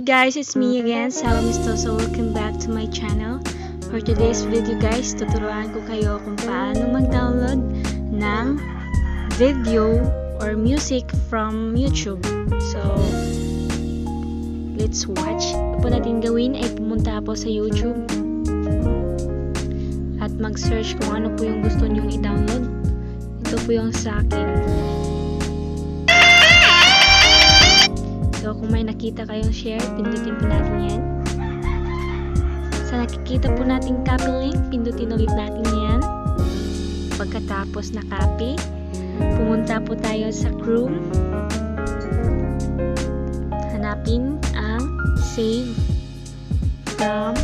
guys, it's me again, Salamisto. So welcome back to my channel. For today's video guys, tuturuan ko kayo kung paano mag-download ng video or music from YouTube. So let's watch. Ito po natin gawin ay pumunta po sa YouTube at mag-search kung ano po yung gusto nyong i-download. Ito po yung sa akin. So, kung may nakita kayong share, pindutin po natin yan. Sa nakikita po natin copy link, pindutin ulit natin yan. Pagkatapos na copy, pumunta po tayo sa Chrome. Hanapin ang save from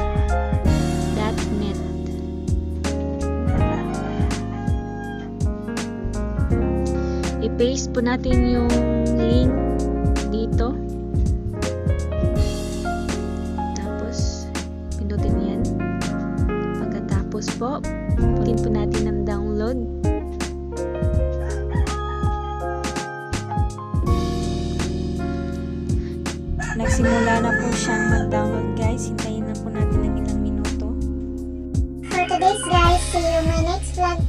.net. I-paste po natin yung link dito. Pagkatapos po, putin po natin ang download. Nagsimula na po siyang mag-download guys. Hintayin na po natin ng ilang minuto. For today's guys, see you in my next vlog.